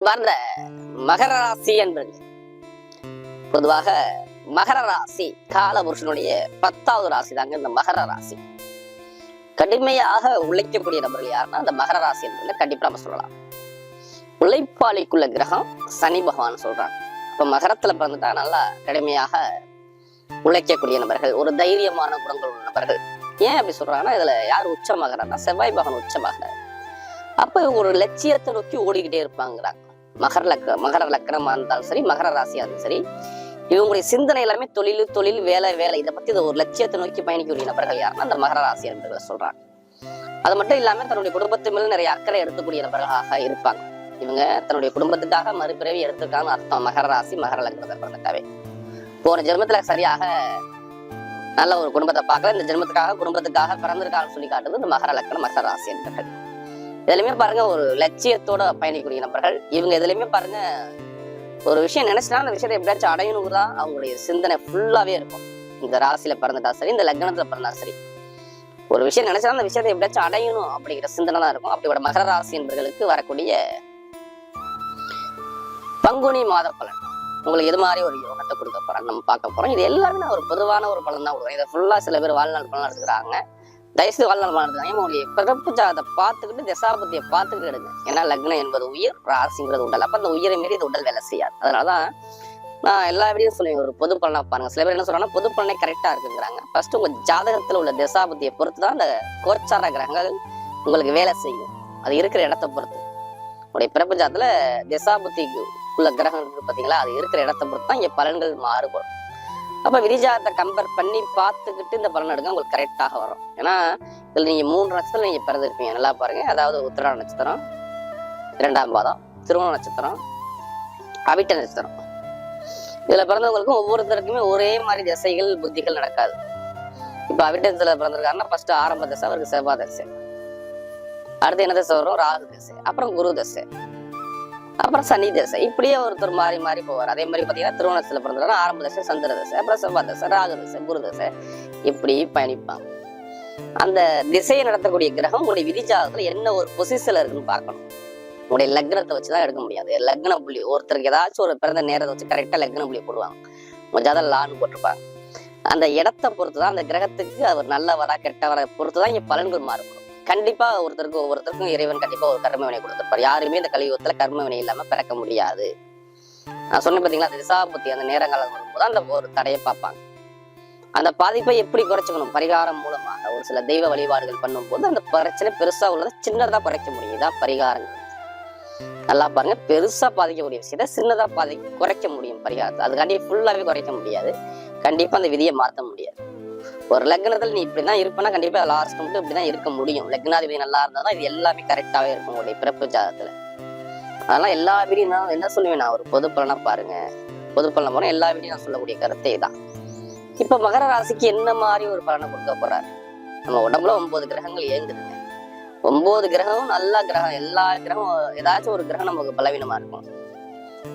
வர்ற மகர ராசி என்பது பொதுவாக மகர ராசி காலபுருஷனுடைய 10வது ராசி தாங்க இந்த மகர ராசி. கடுமையாக உழைக்கக்கூடிய நபர்கள் யாருன்னா அந்த மகர ராசி என்பதுல கண்டிப்பா நம்ம சொல்லலாம். உழைப்பாளிக்குள்ள கிரகம் சனி பகவான் சொல்றாங்க. இப்ப மகரத்துல பிறந்துட்டா நல்லா கடுமையாக உழைக்கக்கூடிய நபர்கள், ஒரு தைரியமான குணங்கள் உள்ள நபர்கள். ஏன் அப்படி சொல்றாங்கன்னா இதுல யார் உச்சமாகறாங்கன்னா செவ்வாய் பகவான் உச்சமாகிறார். அப்ப ஒரு லட்சியத்தை நோக்கி ஓடிக்கிட்டே இருப்பாங்கிறாங்க. மகர லக்கணமா இருந்தாலும் சரி, மகர ராசியா இருந்தாலும் சரி, இவங்களுடைய சிந்தனை எல்லாமே தொழில் வேலை இதை பத்தி ஒரு லட்சியத்தை நோக்கி பயணிக்கக்கூடிய நபர்கள் யாருன்னா அந்த மகர ராசி என்பதை சொல்றாங்க. அது மட்டும் இல்லாம தன்னுடைய குடும்பத்து மேல நிறைய அக்கறை எடுக்கக்கூடிய நபர்களாக இருப்பாங்க. இவங்க தன்னுடைய குடும்பத்துக்காக மறுபிறவி எடுத்துருக்கான்னு அர்த்தம். மகர ராசி மகர லக்னத்தை பிறந்துட்டாவே போன ஜென்மத்துல சரியாக நல்ல ஒரு குடும்பத்தை பார்க்கல, இந்த ஜென்மத்துக்காக குடும்பத்துக்காக பிறந்திருக்காங்கன்னு சொல்லி காட்டுது இந்த மகர லக்னம் மகர ராசி என்பர்கள். இதுலயுமே பாருங்க ஒரு லட்சியத்தோட பயணிக்கூடிய நபர்கள். இவங்க எதுலையுமே பாருங்க ஒரு விஷயம் நினைச்சுனா அந்த விஷயத்தை எப்படியாச்சும் அடையணுங்கிறதான் அவங்களுடைய சிந்தனை ஃபுல்லாவே இருக்கும். இந்த ராசியில பிறந்துட்டா சரி, இந்த லக்னத்துல பிறந்தா சரி, ஒரு விஷயம் நினைச்சா அந்த விஷயத்தை எப்படியாச்சும் அடையணும் அப்படிங்கிற சிந்தனை தான் இருக்கும். அப்படியோட மகர ராசி என்பவர்களுக்கு வரக்கூடிய பங்குனி மாத பலன் உங்களுக்கு எது மாதிரி ஒரு யோகத்தை கொடுக்க போறேன் நம்ம பார்க்க போறோம். இது எல்லாமே நான் ஒரு பொதுவான ஒரு பலன் தான் கொடுக்குறேன். இதை ஃபுல்லா சில பேர் வாழ்நாள் பலன் எடுத்துக்கிறாங்க. தயவுசெய்து வாழ்நாள் பலன் எடுத்துக்காங்க. உங்களுடைய பிறப்பு ஜாதத்தை பார்த்துக்கிட்டு தசாபத்தியை பார்த்துக்கிட்டு எடுங்க. ஏன்னா லக்னம் என்பது உயிர், ராசிங்கிறது உடல். அப்ப அந்த உயிரை மீறி இந்த உடல் வேலை செய்யாது. அதனாலதான் நான் எல்லா வீடியும் சொல்லுவேன் ஒரு பொது பலனா பாருங்க. சில பேர் என்ன சொல்றாங்கன்னா பொது பலனே கரெக்டா இருக்குங்கிறாங்க. ஃபர்ஸ்ட் உங்க ஜாதகத்துல உள்ள தசாபத்தியை பொறுத்து தான் அந்த கோச்சார கிரகங்கள் உங்களுக்கு வேலை செய்யும். அது இருக்கிற இடத்தை பொறுத்து. உங்களுடைய பிறப்பு ஜாதத்துல தசாபத்திக்கு உள்ள கிரகம் இருக்கு பாத்தீங்களா, அது இருக்கிற இடத்தை பொறுத்து தான் இங்க பலன்கள் மாறுபடும். அப்ப விதிஜாதத்தை கம்பேர் பண்ணி பார்த்துக்கிட்டு இந்த பலன் எடுக்க உங்களுக்கு கரெக்டாக வரும். ஏன்னா இதுல நீங்க 3 நட்சத்திரம் நீங்க பிறந்திருப்பீங்க. நல்லா பாருங்க. அதாவது உத்திராட நட்சத்திரம், 2ஆம் பாதம், திருவோண நட்சத்திரம், அவிட்ட நட்சத்திரம். இதுல பிறந்தவங்களுக்கும் ஒவ்வொருத்தருக்குமே ஒரே மாதிரி திசைகள் புத்திகள் நடக்காது. இப்ப அவிட்டத்துல பிறந்திருக்காருன்னா ஃபர்ஸ்ட் ஆரம்ப திசை அவருக்கு செவ்வாய் திசை, அடுத்து என்ன திசை வரும், ராகு திசை, அப்புறம் குரு திசை, அப்புறம் சனி திசை. இப்படியே ஒருத்தர் மாறி மாறி போவார். அதே மாதிரி பாத்தீங்கன்னா திருவோணத்துல பிறந்தவங்க ஆரம்ப திசை சந்திர திசை, அப்புறம் செவ்வாய் திசை, ராகு திசை, குரு திசை, இப்படி பயணிப்பாங்க. அந்த திசையை நடத்தக்கூடிய கிரகம் உங்களுடைய விதிஜாதத்துல என்ன ஒரு பொசிஷன்ல இருக்குன்னு பார்க்கணும். உங்களுடைய லக்னத்தை வச்சுதான் எடுக்க முடியாது. லக்ன புள்ளி ஒருத்தருக்கு ஏதாச்சும் ஒரு பிறந்த நேரத்தை வச்சு கரெக்டா லக்ன புள்ளி போடுவாங்க. உங்க ஜாதகம் லான்னு போட்டிருப்பாங்க. அந்த இடத்தை பொறுத்துதான் அந்த கிரகத்துக்கு அவர் நல்லவரா கெட்டவரை பொறுத்துதான் இங்க பலன்கள் மாறுபடும். கண்டிப்பா ஒவ்வொருத்தருக்கும் இறைவன் கண்டிப்பா ஒரு கர்ம வினை கொடுத்திருப்பாரு. யாருமே இந்த கலியுகத்துல கர்ம வினை இல்லாம பிறக்க முடியாது. நான் சொன்னேன் பாத்தீங்களா, அந்த திசாபுத்தி அந்த நேரங்காலம் வரும்போது அந்த ஒரு தடையை பார்ப்பாங்க. அந்த பாதிப்பை எப்படி குறைச்சிக்கணும், பரிகாரம் மூலமாக ஒரு சில தெய்வ வழிபாடுகள் பண்ணும்போது அந்த பிரச்சனை பெருசா உள்ளதை சின்னதா குறைக்க முடியும். இதான் பரிகாரங்கள். நல்லா பாருங்க, பெருசா பாதிக்கக்கூடிய விஷயத்த சின்னதா குறைக்க முடியும் பரிகாரத்தை. அதுக்காண்டி ஃபுல்லாவே குறைக்க முடியாது. கண்டிப்பா அந்த விதியை மாற்ற முடியாது. ஒரு லக்னத்துல நீ இப்படிதான் இருப்பேன்னா கண்டிப்பா லாஸ்ட் மட்டும் இப்படிதான் இருக்க முடியும். லக்னாதிபதி நல்லா இருந்தாதான் இது எல்லாமே கரெக்டாவே இருக்கும் உங்களுடைய பிறப்பு ஜாதகத்துல. அதெல்லாம் எல்லா வீடியும் நான் என்ன சொல்லுவேன், நான் ஒரு பொது பலனா பாருங்க. பொது பலனை போனா எல்லா வீடியும் நான் சொல்லக்கூடிய கருத்தே தான். இப்ப மகர ராசிக்கு என்ன மாதிரி ஒரு பலனை கொடுக்க போறாரு. நம்ம உடம்புல 9 கிரகங்கள் இயங்குதுங்க. 9 கிரகமும் நல்ல கிரகம். எல்லா கிரகம் ஏதாச்சும் ஒரு கிரகம் நமக்கு பலவீனமா இருக்கும்.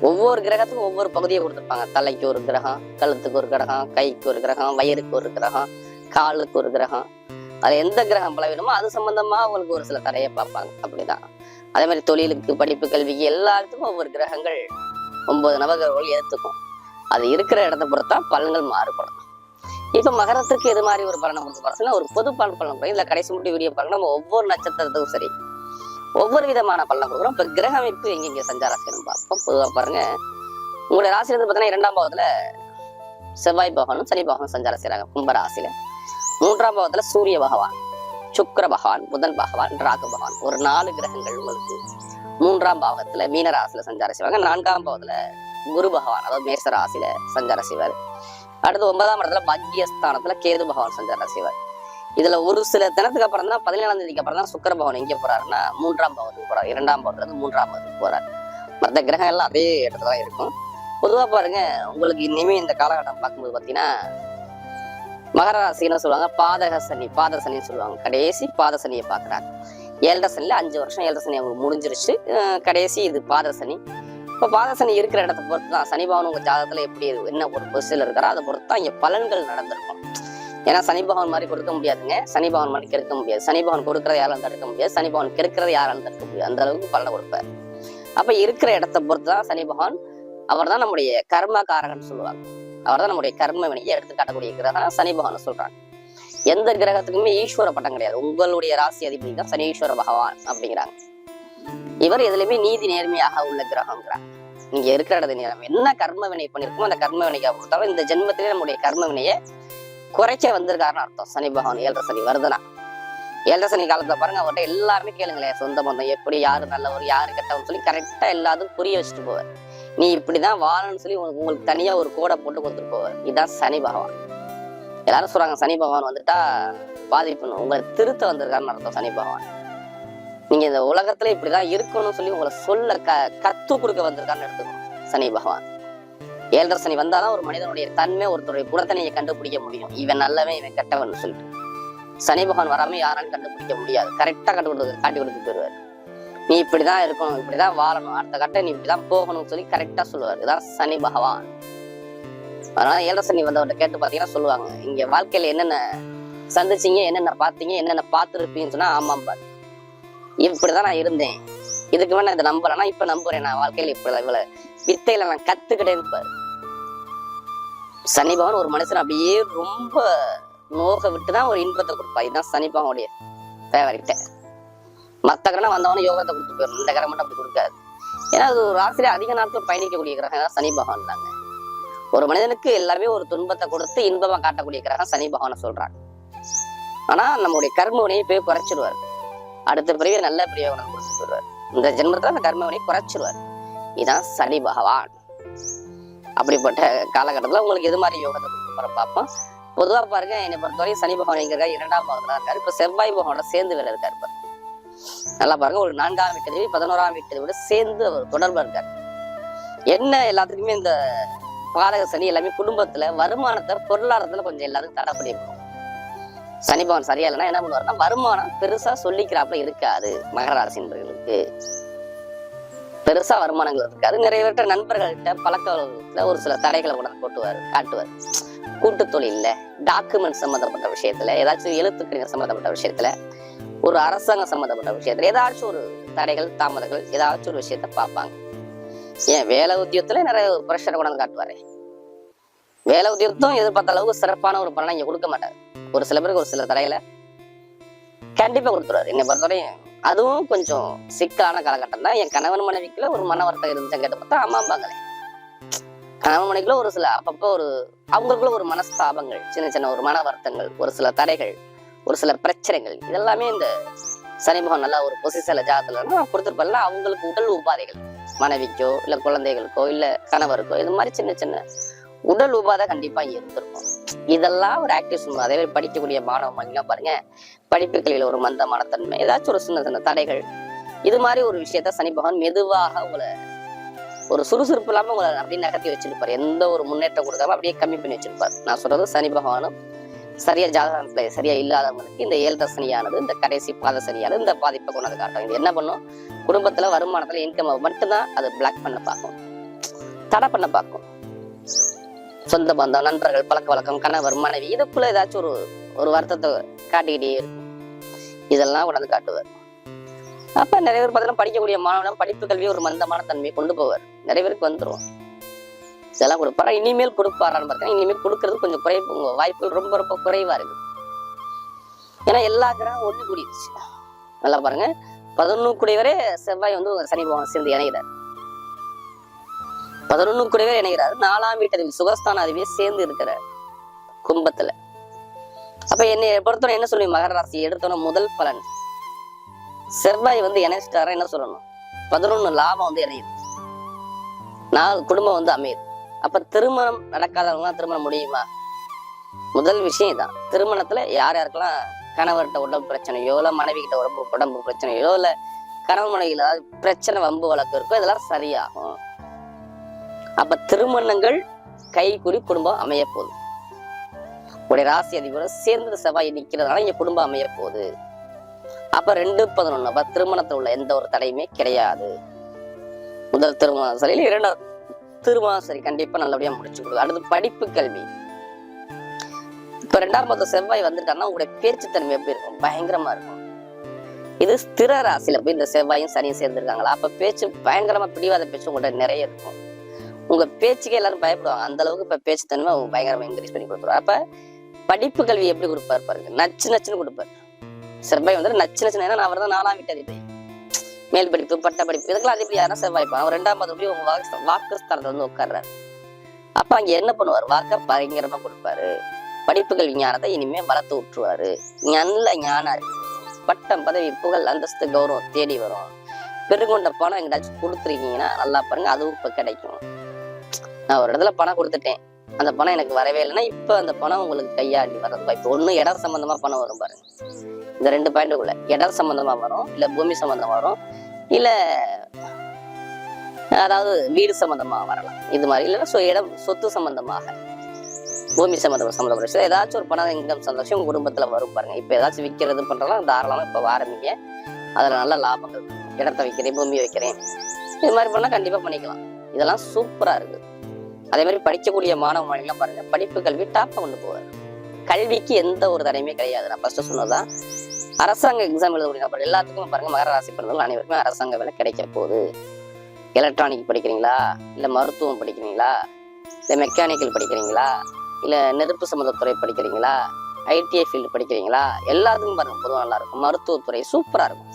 ஒவ்வொரு கிரகத்துக்கும் ஒவ்வொரு பகுதியை கொடுத்துருப்பாங்க. தலைக்கு ஒரு கிரகம், கழுத்துக்கு ஒரு கிரகம், கைக்கு ஒரு கிரகம், வயிறுக்கு ஒரு கிரகம், காலுக்கு ஒரு கிரகம். அது எந்த கிரகம் பலவீனமோ அது சம்பந்தமா அவங்களுக்கு ஒரு சில தடையை பார்ப்பாங்க. அப்படிதான். அதே மாதிரி தொழிலுக்கு, படிப்பு, கல்விக்கு எல்லாத்துக்கும் ஒவ்வொரு கிரகங்கள் 9 நவகிரகங்கள் ஏத்துக்கும். அது இருக்கிற இடத்தை பொறுத்தா பலன்கள் மாறுபடும். இப்ப மகரத்துக்கு எது மாதிரி ஒரு பலனை கொடுக்க போறோம்னா ஒரு பொது பலன் இல்ல கடைசி மட்டும் வீடியோ பாருங்க. நம்ம ஒவ்வொரு நட்சத்திரத்துக்கும் சரி ஒவ்வொரு விதமான பலனை கொடுக்குறோம். இப்ப கிரக அமைப்பு எங்க சஞ்சாரம் செய்யணும் பார்ப்போம். பொதுவாக பாருங்க, உங்களுடைய ராசியில இருந்து பார்த்தீங்கன்னா 2ஆம் பாவத்துல செவ்வாய் பகவானும் சனி பகவானும் சஞ்சாரம் செய்யறாங்க கும்ப ராசியில. 3ஆம் பாவத்துல சூரிய பகவான், சுக்கிர பகவான், புதன் பகவான், ராகு பகவான், ஒரு 4 கிரகங்கள் உங்களுக்கு 3ஆம் பாவத்துல மீன ராசியில சஞ்சாரம் செய்வாங்க. 4ஆம் பாவத்துல குரு பகவான் அதாவது மேச ராசியில சஞ்சாரம் செய்வார். அடுத்து 9ஆம் இடத்துல பாக்கியஸ்தானத்துல கேது பகவான் சஞ்சாரம் செய்வார். இதுல ஒரு சில தினத்துக்கு அப்புறம் தான் 17ஆம் தேதிக்கு அப்புறம் தான் சுக்கிர பகவான் எங்க போறாருன்னா 3ஆம் பாவத்துக்கு போறாரு. 2ஆம் பாவத்துல இருந்து 3ஆம் பாவத்துக்கு போறாரு. மற்ற கிரகம் எல்லாம் அதே இடத்துல தான் இருக்கும். பொதுவா பாருங்க, உங்களுக்கு இனிமே இந்த காலகட்டம் பார்க்கும்போது பாத்தீங்கன்னா மகர ராசின்னு சொல்லுவாங்க பாதக சனி, பாத சனின்னு சொல்லுவாங்க. கடைசி பாத சனியை பாக்குறாங்க. 7 சனில 5 வருஷம் 7 சனி அவங்க முடிஞ்சிருச்சு. கடைசி இது பாத சனி. இப்ப பாத சனி இருக்கிற இடத்தை பொறுத்து தான் சனி பகவான் உங்க ஜாதகத்துல எப்படி என்ன ஒரு பொசிஷன்ல இருக்காரோ அதை பொறுத்து தான் இங்க பலன்கள் நடந்திருக்கும். ஏன்னா சனி பகவான் மாதிரி கொடுக்க முடியாதுங்க. சனி பகவான் மாதிரி கெடுக்க முடியாது. சனி பகவான் கொடுக்கறத யாராலும் தடுக்க முடியாது. சனி பகவான் கெடுக்கிறத யாராலும் தடுக்க முடியாது. அந்த அளவுக்கு பலனை கொடுப்பார். அப்ப இருக்கிற இடத்தை பொறுத்துதான் சனி பகவான். அவர் தான் நம்முடைய கர்ம காரகன் சொல்லுவாங்க. அவர் தான் நம்முடைய கர்ம வினையை எடுத்து காட்டக்கூடிய கிரகம் சனி பகவான் சொல்றாங்க. எந்த கிரகத்துக்குமே ஈஸ்வர பட்டம் கிடையாது. உங்களுடைய ராசி அதிபதி தான் சனீஸ்வர பகவான் அப்படிங்கிறாங்க. இவர் எதுலையுமே நீதி நேர்மையாக உள்ள கிரகம்ங்கிறாங்க. நீங்க இருக்கிற இடத்து நேரம் என்ன கர்ம வினை பண்ணிருக்கோமோ அந்த கர்ம வினைக்காக பொறுத்தாலும் இந்த ஜென்மத்திலே நம்முடைய கர்ம வினையை குறைச்ச வந்திருக்காருன்னு அர்த்தம். சனி பகவான் 7.5 சனி வருதுனா, 7.5 சனி காலத்துல பாருங்க, அவர்கிட்ட எல்லாருமே கேளுங்களேன், சொந்த பந்தம் எப்படி, யாரு நல்லவர் யாரு கெட்டவன்னு சொல்லி கரெக்டா எல்லாத்துக்கும் புரிய வச்சுட்டு போவார். நீ இப்படிதான் வாழணும்னு சொல்லி உங்களுக்கு தனியா ஒரு கோடை போட்டு கொடுத்துட்டு போவார். இதுதான் சனி பகவான். எல்லாரும் சொல்றாங்க சனி பகவான் வந்துட்டா பாதிப்புன்னு. உங்களை திருத்த வந்திருக்காருன்னு அர்த்தம் சனி பகவான். நீங்க இந்த உலகத்துல இப்படிதான் இருக்கணும்னு சொல்லி உங்களை சொல்ல கத்து கொடுக்க வந்திருக்காருன்னு எடுத்துக்கணும் சனி பகவான். 7.5 சனி வந்தாதான் ஒரு மனிதனுடைய தன்மை, ஒருத்தருடைய குணத்தை நீங்க கண்டுபிடிக்க முடியும். இவன் நல்லவன் இவன் கெட்டவன் சொல்லிட்டு. சனி பகவான் வராம யாராலும் கண்டுபிடிக்க முடியாது. கரெக்டா காட்டி கொடுத்து போயிடுவார். நீ இப்படிதான் இருக்கணும், இப்படிதான் வாழணும், அடுத்த கட்ட நீ இப்படிதான் போகணும்னு சொல்லி கரெக்டா சொல்லுவார். இதுதான் சனி பகவான். அதனால 7.5 சனி வந்தவர்கிட்ட கேட்டு பாத்தீங்கன்னா சொல்லுவாங்க, இங்க வாழ்க்கையில என்னென்ன சந்திச்சீங்க, என்னென்ன பாத்தீங்க, என்னென்ன பார்த்துருப்பீங்கன்னு சொன்னா ஆமாம் பாரு, இப்படிதான் நான் இருந்தேன், இதுக்கு வேணா இதை நம்புறேன்னா இப்ப நம்புறேன், நான் வாழ்க்கையில இப்படிதான் இவ்வளவு வித்தையில நான் கத்துக்கிட்டேன்னு பாரு. சனி பகவான் ஒரு மனுஷன் அப்படியே ரொம்ப நோக விட்டுதான் ஒரு இன்பத்தை கொடுப்பா. இதுதான் சனி பகவானுடைய ஃபேவரிட்ட. மத்த கிரகம் வந்தவன யோகத்தை கொடுத்து போயிடும். இந்த கிரகம் மட்டும் அப்படி கொடுக்காது. ஏன்னா அது ஒரு ராசியில அதிக நாட்கள் பயணிக்கக்கூடிய கிரகம் சனி பகவான் தாங்க. ஒரு மனிதனுக்கு எல்லாமே ஒரு துன்பத்தை கொடுத்து இன்பமா காட்டக்கூடிய கிரகம் சனி பகவானை சொல்றாங்க. ஆனா நம்மளுடைய கர்மவினையை போய் குறைச்சிடுவார். அடுத்த பிறவியை நல்ல பிரிவை கொடுத்து போயிடுவார். இந்த ஜென்மத்துல அந்த கர்மவினையை குறைச்சிடுவார். இதுதான் சனி பகவான். அப்படிப்பட்ட காலகட்டத்துல உங்களுக்கு எது மாதிரி யோகத்தை கொடுத்து பார்ப்போம். பொதுவா பாருங்க, என்னை பொறுத்தவரைக்கும் சனி பகவான் எங்க இருக்காரு, 2ஆம் பாவத்துல இருக்காரு. இப்ப செவ்வாய் பகவானோட சேர்ந்து வேலை இருக்காரு பாருங்க. நல்லா பாருங்க, ஒரு 4ஆம் வீட்டு 11ஆம் வீட்டு விட சேர்ந்து அவர் தொடர்பா இருக்காரு. என்ன எல்லாத்துக்குமே இந்த பாதக சனி எல்லாமே குடும்பத்துல வருமானத்தை பொருளாதாரத்துல கொஞ்சம் எல்லாத்துக்கும் தடை பண்ணிருக்கும். சனி பகவான் சரியா இல்லைன்னா என்ன பண்ணுவாருன்னா வருமானம் பெருசா சொல்லிக்கிறாப்புல இருக்காது. மகர ராசின்றவர்களுக்கு பெருசா வருமானங்கள் இருக்காது. நிறைய பேர்கிட்ட நண்பர்கள்ட்ட பழக்க வழக்கத்துல ஒரு சில தடைகளை கூட காட்டுவார். கூட்டு தொழில்ல, டாக்குமெண்ட் சம்பந்தப்பட்ட விஷயத்துல, ஏதாச்சும் எழுத்துக்கணித சம்பந்தப்பட்ட விஷயத்துல, ஒரு அரசாங்கம் சம்பந்தப்பட்ட விஷயத்துல ஏதாச்சும் ஒரு தடைகள் தாமதங்கள் ஏதாச்சும் ஒரு விஷயத்த பார்ப்பாங்க. ஏன் வேலை உத்தியோகத்துல நிறைய பிரஷரை கொண்டாந்து காட்டுவாரு. வேலை உத்தியோகத்தும் எதிர்பார்த்த அளவுக்கு சிறப்பான ஒரு பலனை இங்க கொடுக்க மாட்டாரு. ஒரு சில பேருக்கு ஒரு சில தடைகளை கண்டிப்பா கொடுத்துருவாரு. என்னை பொறுத்தவரையும் அதுவும் கொஞ்சம் சிக்கலான காலகட்டம் தான். என் கணவன் மனைவிக்குள்ள ஒரு மன வருத்தம் இருந்துச்சு கேட்டு பார்த்தா அம்மாம்பாங்களே, கணவன் மனைவிக்குள்ள ஒரு சில அப்பப்போ ஒரு அவங்களுக்குள்ள ஒரு மனஸ்தாபங்கள், சின்ன சின்ன ஒரு மன வருத்தங்கள், ஒரு சில தடைகள், ஒரு சில பிரச்சனைகள், இதெல்லாமே இந்த சனி பகவான் நல்லா ஒரு பொசிஷன்ல ஜாதகத்துல கொடுத்துருப்பால அவங்களுக்கு உடல் உபாதைகள், மனைவிக்கோ இல்ல குழந்தைகளுக்கோ இல்ல கணவருக்கோ இது மாதிரி சின்ன சின்ன உடல் உபாதை கண்டிப்பா இருந்திருக்கும். இதெல்லாம் ஒரு ஆக்டிவிட்டி. அதே மாதிரி படிக்கக்கூடிய மாணவ மணிலாம் பாருங்க, படிப்புகளில் ஒரு மந்தமான தன்மை, ஏதாச்சும் ஒரு சின்ன சின்ன தடைகள், இது மாதிரி ஒரு விஷயத்த சனி பகவான் மெதுவாக உங்களை ஒரு சுறுசுறுப்பு இல்லாம உங்களை அப்படியே நகர்த்தி வச்சிருப்பாரு. எந்த ஒரு முன்னேற்றம் கொடுக்காம அப்படியே கம்மி பண்ணி வச்சிருப்பாரு. நான் சொல்றது சனி பகவானும் சரியா ஜாதகத்துல சரியா இல்லாதவங்களுக்கு இந்த 7.5 சனியானது, இந்த கடைசி பாத சனியானது இந்த பாதிப்பை கொண்டாந்து காட்டும். இது என்ன பண்ணும், குடும்பத்துல வருமானத்துல இன்கம் மட்டும்தான் அது பிளாக் பண்ண பார்க்கும், தடை பண்ண பார்க்கும். சொந்த பந்தம், நண்பர்கள், பழக்க வழக்கம், கணவர் மனைவி, இதுக்குள்ள ஏதாச்சும் ஒரு வருத்தத்தை காட்டிக்கிட்டே இருக்கும். இதெல்லாம் கொண்டாந்து காட்டுவார். அப்ப நிறைய பேர் பார்த்தீங்கன்னா படிக்கக்கூடிய மாணவன் படிப்பு கல்வியை ஒரு மந்தமான தன்மையை கொண்டு போவார். நிறைய பேருக்கு வந்துடும். இதெல்லாம் கொடுப்பாரா, இனிமேல் கொடுப்பாரான்னு பார்த்தீங்கன்னா இனிமேல் கொடுக்கறது கொஞ்சம் குறைவு, வாய்ப்புகள் ரொம்ப ரொம்ப குறைவா இருக்கு. ஏன்னா எல்லா கிரகம் ஒண்ணு கூடிடுச்சு. நல்லா பாருங்க, 11 கூடியவரே செவ்வாய் வந்து சனி பகவான் சேர்ந்து இணைகிறார். 11 கூடவே இணைகிறாரு. 4ஆம் வீட்டு சுகஸ்தான அதிபதியை சேர்ந்து இருக்கிறார் கும்பத்துல. அப்ப என்னை பொறுத்தவரை என்ன சொல்லி மகர ராசி எடுத்தோன்னா முதல் பலன் செவ்வாய் வந்து இணைச்சிட்டாரா என்ன சொல்லணும், 11 லாபம் வந்து இணையுது, 4 குடும்பம் வந்து அமையுது. அப்ப திருமணம் நடக்காதவங்க திருமணம் முடியுமா? முதல் விஷயம் இதான். திருமணத்துல யார் யாருக்கெல்லாம் கணவர்கிட்ட உடம்பு பிரச்சனையோ இல்ல மனைவி கிட்ட உடம்பு பிரச்சனையோ இல்ல கணவன் மனைவியில பிரச்சனை வம்பு வழக்கு இருக்கோ இதெல்லாம் சரியாகும். அப்ப திருமணங்கள் கைகூடி குடும்பம் அமைய போகுது. உடைய ராசி அதிபரோட சேர்ந்து செவ்வாய் நிக்கிறதுனால இங்க குடும்பம் அமைய போகுது. அப்ப 2-11 அப்ப திருமணத்துல உள்ள எந்த ஒரு தடையுமே கிடையாது. முதல் திருமணம் சரி, 2ஆவது திருமணம் சரி, கண்டிப்பா நல்லபடியா முடிச்சு கொடுக்கும். அடுத்து படிப்பு கல்வி. இப்ப 2ஆம் பாவத்துல செவ்வாய் வந்துட்டாருன்னா உங்களுடைய பேச்சு தன்மை எப்படி இருக்கும், பயங்கரமா இருக்கும். இது ஸ்திர ராசியில போய் இந்த செவ்வாயும் சனியும் சேர்ந்துருக்காங்களா, அப்ப பேச்சு பயங்கரமா பிடிவாத பேச்சு உங்கள்கிட்ட நிறைய இருக்கும். உங்க பேச்சுக்கே எல்லாரும் பயப்படுவாங்க. அந்த அளவுக்கு இப்ப பேச்சு தன்மை பயங்கரமா இன்க்ரீஸ் பண்ணி கொடுத்துருவாரு. அப்ப படிப்பு கல்வி எப்படி கொடுப்பாரு பாருங்க, நச்சு நச்சுன்னு கொடுப்பாரு. செவ்வாய் வந்து நச்சு நச்சுன்னு, ஏன்னா அவர் தான் 4ஆம் வீட்டு அதிபதி. மேல் படிப்பு பட்ட படிப்பு இதுக்கெல்லாம் அதிபதி யாரும் செவ்வாய். அவர் 2ஆம் போய் உங்க வாக்குஸ்தானத்துல வந்து உட்கார்றாரு. அப்ப அங்க என்ன பண்ணுவார், வாக்க பயங்கரமா கொடுப்பாரு. படிப்புகள் விஞ்ஞானத்தை இனிமே வளர்த்து விட்டுருவாரு. நல்ல ஞான அறிவு, பட்டம் பதவி புகழ் அந்தஸ்து கௌரவம் தேடி வரும். பெருங்கொண்ட பணம் எங்கேயாச்சும் கொடுத்துருக்கீங்கன்னா நல்லா பாருங்க, அதுவும் இப்ப கிடைக்கும். நான் ஒரு இடத்துல பணம் கொடுத்துட்டேன், அந்த பணம் எனக்கு வரவே இல்லைன்னா இப்ப அந்த பணம் உங்களுக்கு கையாடி வர்றது வாய்ப்பு. ஒண்ணு இடம் சம்பந்தமா பணம் வரும் பாருங்க, இந்த 2 பாயிண்ட்டுக்குள்ள இடம் சம்பந்தமா வரும், இல்ல பூமி சம்பந்தமா வரும், இல்ல அதாவது வீடு சம்பந்தமா வரலாம். இது மாதிரி இல்லைன்னா இடம் சொத்து சம்பந்தமாக பூமி சம்பந்தப்பட்ட ஏதாச்சும் ஒரு பணம் இன்கம் சந்தோஷம் உங்க குடும்பத்துல வரும் பாருங்க. இப்ப ஏதாச்சும் விற்கிறது பண்றலாம் தாராளமா இப்ப ஆரம்பிங்க, அதுல நல்ல லாபங்கள். இடத்த வைக்கிறேன், பூமி வைக்கிறேன், இது மாதிரி பண்ணா கண்டிப்பா பண்ணிக்கலாம். இதெல்லாம் சூப்பரா இருக்கு. அதே மாதிரி படிக்கக்கூடிய மாணவ மாணவிகள் பாருங்க, படிப்பு கல்வி டாப்பா கொண்டு போவார். கல்விக்கு எந்த ஒரு தடையுமே கிடையாது. நான் ஃபர்ஸ்ட் சொன்னதான் அரசாங்க எக்ஸாம் எழுதக்கூடிய நபர் எல்லாத்துக்கும் பாருங்க, மகர ராசி பிறந்தவர்கள் அனைவருக்குமே அரசாங்க வேலை கிடைக்க போகுது. எலக்ட்ரானிக் படிக்கிறீங்களா, இல்ல மருத்துவம் படிக்கிறீங்களா, இல்ல மெக்கானிக்கல் படிக்கிறீங்களா, இல்ல நெருப்பு சம்பந்தத்துறை படிக்கிறீங்களா, ஐடிஐ ஃபீல்டு படிக்கிறீங்களா, எல்லாத்துக்கும் பாருங்க பொதுவாக நல்லா இருக்கும். மருத்துவத்துறை சூப்பரா இருக்கும்.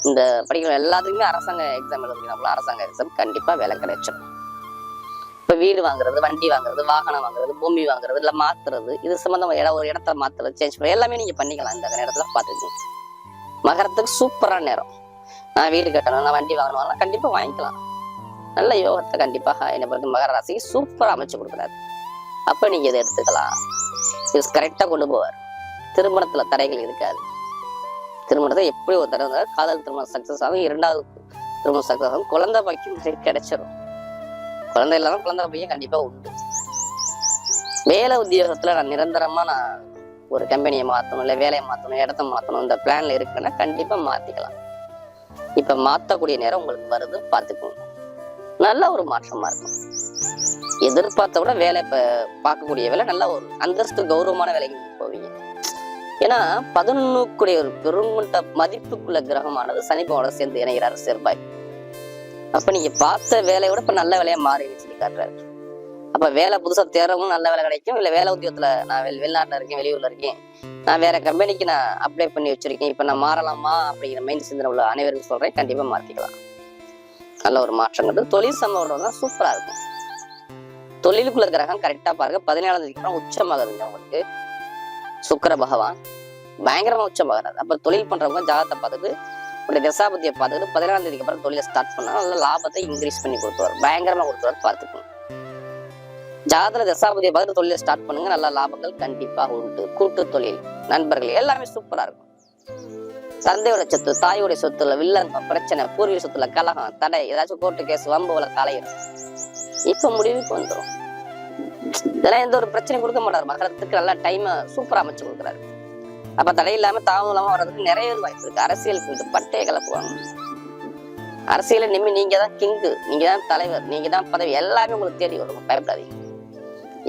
இந்த படிக்கிற எல்லாத்துக்குமே அரசாங்க எக்ஸாம் எழுதுறீங்கன்னா அரசாங்க எக்ஸாம் கண்டிப்பா வேலை கிடைச்சிடும். இப்ப வீடு வாங்குறது, வண்டி வாங்குறது, வாகனம் வாங்குறது, பூமி வாங்குறது, இல்ல மாத்துறது, இது சம்பந்தமா ஒரு இடத்த மாத்துறது, சேஞ்ச் பண்ணுறது எல்லாமே நீங்க பண்ணிக்கலாம். இந்த நேரத்துல பாத்துக்கோங்க. மகரத்துக்கு சூப்பரான நேரம். நான் வீடு கட்டணும், நான் வண்டி வாங்கணும், கண்டிப்பா வாங்கிக்கலாம். நல்ல யோகத்தை கண்டிப்பாக என்ன பொறுத்து மகர ராசிக்கு சூப்பரா அமைச்சு கொடுக்குறாரு. அப்ப நீங்க இதை எடுத்துக்கலாம். இது கரெக்டா கொண்டு போவார். திருமணத்துல தடைகள் இருக்காது. திருமணத்தை எப்படி ஒரு தடவை காதல் திருமணம் சக்சஸ் ஆகும், 2வது திருமணம் சக்சஸ் ஆகும், குழந்தை பாக்கியம் கிடைச்சிடும். குழந்தை இல்லாம குழந்தை பையன் கண்டிப்பா உண்டு. வேலை உத்தியோகத்துல நான் நிரந்தரமா ஒரு கம்பெனியை மாத்தணும், இல்ல வேலையை மாத்தணும், இடத்த மாத்தணும், இந்த பிளான்ல இருக்குன்னா கண்டிப்பா மாத்திக்கலாம். இப்ப மாத்தக்கூடிய நேரம் உங்களுக்கு வருது, பாத்துக்கோங்க. நல்ல ஒரு மாற்றமா இருக்கும். எதிர்பார்த்த விட வேலை இப்ப பார்க்கக்கூடிய வேலை நல்ல ஒரு அந்தஸ்து கௌரவமான வேலைக்கு போவீங்க. ஏன்னா 11 ஒரு பெருங்கொண்ட மதிப்புக்குள்ள கிரகமானது சனிப்போட சேர்ந்து இணைகிறாரு செவ்வாய். அப்ப நீங்க பார்த்த வேலையோட இப்ப நல்ல வேலையா மாறி சொல்லி காட்டுறாரு. அப்ப வேலை புதுசா தேர்றவங்களும் நல்ல வேலை கிடைக்கும். இல்ல வேலை உத்தியோகத்துல நான் வெளிநாட்டுல இருக்கேன், வெளியூர்ல இருக்கேன், நான் வேற கம்பெனிக்கு நான் அப்ளை பண்ணி வச்சிருக்கேன், இப்ப நான் மாறலாமா அப்படிங்கிற மைண்ட் சிந்தனை உள்ள அனைவருக்கும் சொல்றேன், கண்டிப்பா மாத்திக்கலாம். நல்ல ஒரு மாற்றங்கிறது தொழில் சம்பவம் தான் சூப்பரா இருக்கும். தொழிலுக்குள்ள கிரகம் கரெக்டா பாருங்க, 14ஆம் தேதிக்கு உச்சமாகுதுங்க உங்களுக்கு. சுக்கிர பகவான் பயங்கரமா உச்சமாகிறாரு. அப்ப தொழில் பண்றவங்க ஜாதகத்தை பார்த்துட்டு உடைய தசாபதியை பார்த்துட்டு 14ஆம் தேதிக்கு அப்புறம் தொழிலை ஸ்டார்ட் பண்ணா நல்ல லாபத்தை இன்க்ரீஸ் பண்ணி கொடுத்துருவார், பயங்கரமா கொடுத்துருவார். பார்த்துக்கணும். ஜாதக தசாபதியை பார்த்து தொழிலை ஸ்டார்ட் பண்ணுங்க, நல்ல லாபங்கள் கண்டிப்பாக உண்டு. கூட்டு தொழில், நண்பர்கள் எல்லாமே சூப்பரா இருக்கும். தந்தையோட சொத்து, தாயோட சொத்துல வில்லங்கம், பிரச்சனை, பூர்வீக சொத்துல கலகம், தடை, ஏதாச்சும் கோர்ட்டு கேஸ், வம்புல தலையிடும், இப்ப முடிவுக்கு வந்துடும். இதெல்லாம் எந்த ஒரு பிரச்சனையும் கொடுக்க மாட்டாரு. மகரத்துக்கு நல்ல டைம் சூப்பரா அமைச்சு கொடுக்குறாரு. அப்ப தடை இல்லாம தாமதம் இல்லாம வர்றதுக்கு நிறைய வாய்ப்பு இருக்கு. அரசியலுக்கு பட்டையை கிளப்புவாங்க. அரசியல நிம்மி நீங்க தான் கிங்கு, நீங்க தான் தலைவர், நீங்க தான் பதவி, எல்லாமே உங்களுக்கு தேடி வரும். பயப்படாதீங்க.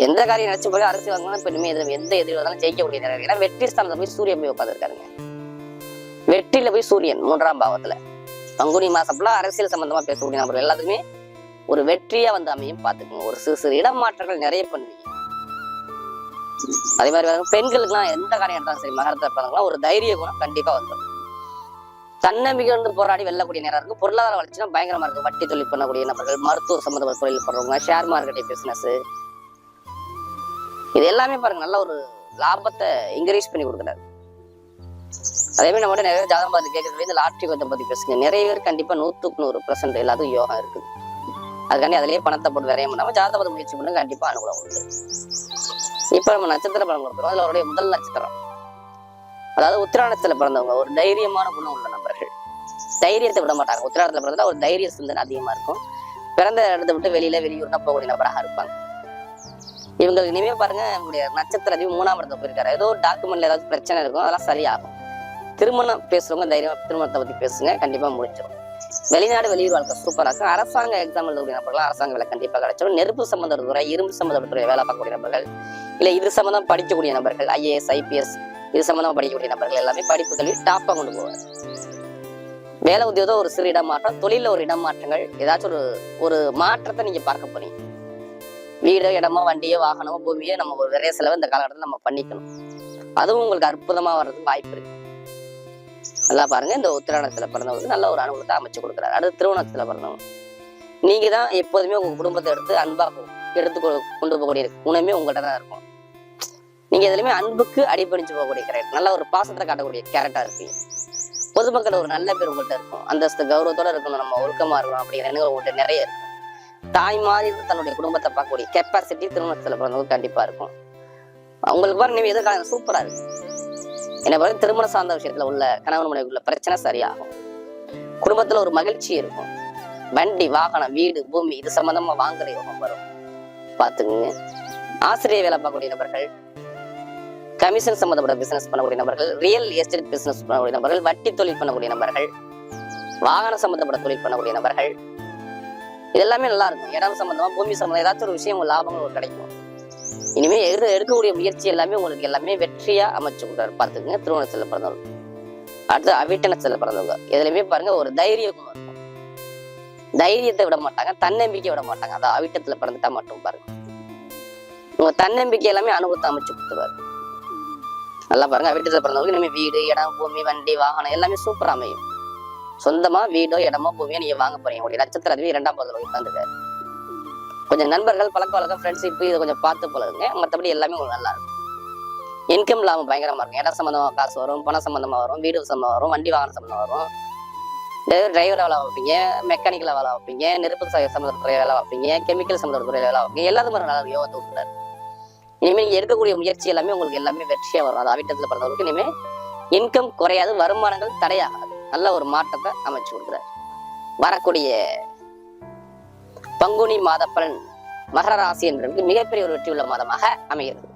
எந்த காரியம் நினைச்சு போய் அரசியல் வாங்கினா இப்ப இனிமே எந்த எதிரி வந்தாலும் ஜெயிக்கக்கூடிய நேரம். ஏன்னா வெற்றி ஸ்தானத்துல போய் சூரியன் போய் உட்காந்துருக்காருங்க. வெற்றியில போய் சூரியன் 3ஆம் பாவத்துல. பங்குனி மாசம் ஃபுல்லா அரசியல் சம்பந்தமா பேசக்கூடிய நபர்கள் எல்லாத்துக்குமே ஒரு வெற்றியா வந்து அமையும். பாத்துக்கோங்க. ஒரு சிறு இடமாற்றங்கள் நிறைய பண்ணுவீங்க. அதே மாதிரி பெண்களுக்குலாம் எந்த காரியம் எடுத்தாலும் சரி, மகரத்தை பிறந்தவங்களாம் ஒரு தைரிய குணம் கண்டிப்பா வந்துடும். தன்னம்பிக்கை வந்து போராடி வெல்லக்கூடிய நேரம் இருக்கு. பொருளாதார வளர்ச்சினா பயங்கரமா இருக்கு. வட்டி தொழில் பண்ணக்கூடிய நபர்கள், மருத்துவ சம்பந்தப்பட்ட தொழில் பண்றவங்க, ஷேர் மார்க்கெட் பிசினஸ், இது எல்லாமே பாருங்க நல்ல ஒரு லாபத்தை இன்க்ரீஸ் பண்ணி கொடுக்குறாரு. அதே மாதிரி நம்ம நிறைய ஜாதகம் பார்த்து கேட்கறது இந்த லாட்ரி கொஞ்சம் பத்தி பேசுங்க. நிறைய பேர் கண்டிப்பா 100% எல்லாத்துக்கும் யோகம் இருக்குது. அதுக்காண்டி அதுலயே பணத்தை போட்டு விரைய பண்ணாம ஜாதகத்தை முயற்சி பண்ண கண்டிப்பா அனுகூலம் உண்டு. இப்ப நம்ம நட்சத்திர பலன் கொடுக்குறோம். அதுல அவருடைய முதல் நட்சத்திரம், அதாவது உத்திராடத்துல பிறந்தவங்க ஒரு தைரியமான குணம் உள்ள நபர்கள். தைரியத்தை விட மாட்டாங்க. உத்திராடத்துல பிறந்தா ஒரு தைரிய சிந்தனை அதிகமா இருக்கும். பிறந்த இடத்தை விட்டு வெளியூர்னா போகக்கூடிய நபராக இருப்பாங்க. இவங்களுக்கு இனிமே பாருங்க, இவங்களுடைய நட்சத்திர அதிகம் 3ஆம் இடத்துல போயிருக்காரு. ஏதோ ஒரு டாக்குமெண்ட்ல ஏதாவது பிரச்சனை இருக்கும், அதெல்லாம் சரியாகும். திருமணம் பேசுறவங்க தைரியமா திருமணத்தை பத்தி பேசுங்க, கண்டிப்பா முடிச்சிடும். வெளிநாடு வெளியூர் வாழ்க்கை சூப்பரா இருக்கும். அரசாங்க எக்ஸாம் எழுதக்கூடிய நபர்கள் அரசாங்க வேலை கண்டிப்பா கிடைச்சிடும். நெருப்பு சம்பந்தத்துறை, இரும்பு சம்பந்தத்துறை வேலை பார்க்கக்கூடிய நபர்கள், இல்ல இது சம்பந்தம் படிக்கக்கூடிய நபர்கள், IAS IPS இது சம்பந்தமா படிக்கக்கூடிய நபர்கள் எல்லாமே படிப்பு கல்வி டாப்பா கொண்டு போவார். வேலை உத்தியோகம் ஒரு சிறு இடமாற்றம், தொழில ஒரு இடமாற்றங்கள், ஏதாச்சும் ஒரு மாற்றத்தை நீங்க பார்க்க போறீங்க. வீடோ இடமோ வண்டியோ வாகனமோ பூமியோ நம்ம ஒரு விரைய செலவு இந்த காலகட்டத்தில் நம்ம பண்ணிக்கணும். அதுவும் உங்களுக்கு அற்புதமா வர்றதுக்கு வாய்ப்பு இருக்கு. நல்லா பாருங்க, இந்த உத்திராடத்துல பிறந்தவங்களுக்கு நல்ல ஒரு அனுகூலத்தை அமைச்சு கொடுக்குறாரு. அடுத்து திருவோணத்துல பிறந்தவங்க, நீங்க தான் எப்போதுமே உங்க குடும்பத்தை எடுத்து அன்பா எடுத்து கொண்டு போகக்கூடிய உணவுமே உங்கள்கிட்ட தான் இருக்கும். நீங்க எதுலையுமே அன்புக்கு அடிபணிச்சு போகக்கூடிய கேரக்டர், நல்ல ஒரு பாசத்தை காட்டக்கூடிய கேரக்டா இருப்பீங்க. பொதுமக்கள் ஒரு நல்ல பேர் உங்கள்கிட்ட இருக்கும், அந்தஸ்து கௌரவத்தோட இருக்கணும், நம்ம ஒழுக்கமா இருக்கணும் அப்படிங்கிற எண்ணங்கள் உங்கள்கிட்ட நிறைய இருக்கும். தாய் மாதிரி தன்னுடைய குடும்பத்தை பார்க்கக்கூடிய கெப்பாசிட்டி திருமணத்துல பிறந்தவங்க கண்டிப்பா இருக்கும். உங்களுக்கு பாருங்க, நீங்க எதிர்காலம் சூப்பரா இருக்கு. என்ன பாருங்க, திருமண சார்ந்த விஷயத்துல உள்ள கணவன் மனைவிக்குள்ள பிரச்சனை சரியாகும். குடும்பத்துல ஒரு மகிழ்ச்சி இருக்கும். வண்டி வாகனம் வீடு பூமி இது சம்பந்தமா வாங்குற யோகம் வரும். பாத்துக்குங்க. ஆசிரியர் வேலை பார்க்கக்கூடிய நபர்கள், கமிஷன் சம்பந்தப்பட்ட பிசினஸ் பண்ணக்கூடிய நபர்கள், ரியல் எஸ்டேட் பிசினஸ் பண்ணக்கூடிய நபர்கள், வட்டி தொழில் பண்ணக்கூடிய நபர்கள், வாகன சம்பந்தப்பட்ட தொழில் பண்ணக்கூடிய நபர்கள், இதெல்லாமே நல்லா இருக்கும். இடம் சம்பந்தமா பூமி சம்பந்தம் ஏதாச்சும் ஒரு விஷயம் லாபங்கள் கிடைக்கும். இனிமே எடுக்கக்கூடிய முயற்சி எல்லாமே உங்களுக்கு எல்லாமே வெற்றியா அமைச்சு கொடுத்தாரு. பார்த்துக்குங்க. திருவோணத்துல பிறந்தவங்க, அடுத்து அவிட்டனத்துல பிறந்தவங்க, எதுலையுமே பாருங்க ஒரு தைரியம் இருக்கும். தைரியத்தை விட மாட்டாங்க, தன்னம்பிக்கை விட மாட்டாங்க. அதான் அவிட்டத்துல பிறந்துட்டா மட்டும் பாருங்க, உங்க தன்னம்பிக்கை எல்லாமே அனுபவத்தை அமைச்சு கொடுத்துருவாரு. நல்லா பாருங்க, அவிட்டத்துல பிறந்தவங்க இனிமே வீடு இடம் பூமி வண்டி வாகனம் எல்லாமே சூப்பரா அமையும். சொந்தமா வீடோ இடமோ பூமியோ நீங்க வாங்க போறீங்க. உங்களுடைய நட்சத்திர அதிபதி 2ஆம் பாதத்துல உட்கார்ந்துருக்காரு. கொஞ்சம் நண்பர்கள் பழக்க வழக்கம் ஃப்ரெண்ட்ஷிப் இதை கொஞ்சம் பார்த்து பழகுங்க. மற்றபடி எல்லாமே உங்களுக்கு நல்லா இருக்கும். இன்கம் லாபம் பயங்கரமா இருக்கும். இடம் சம்பந்தமா காசு வரும், பணம் சம்பந்தமா வரும், வீடு சம்பந்தம் வரும், வண்டி வாகனம் சம்பந்தம் வரும். டிரைவரா வேலை வைப்பீங்க, மெக்கானிக்கலா வேலை வைப்பீங்க, நெருப்பு சம்பந்தத்துறை வேலை வைப்பீங்க, கெமிக்கல் சம்பந்தத்துறை வேலை வைப்பீங்க. எல்லாத்துக்கும் ஒரு நல்ல யோகத்தை கொடுக்குறாரு. இனிமேல் நீங்க எடுக்கக்கூடிய முயற்சி எல்லாமே உங்களுக்கு எல்லாமே வெற்றியா வரும். அது அவிட்டத்துல பிறந்தவங்களுக்கு இனிமே இன்கம் குறையாது, வருமானங்கள் தடையாகாது. நல்ல ஒரு மாற்றத்தை அமைச்சு கொடுக்குறாரு. வரக்கூடிய பங்குனி மாத பலன் மகர ராசி என்பதற்கு மிகப்பெரிய ஒரு வெற்றியுள்ள மாதமாக அமைகிறது.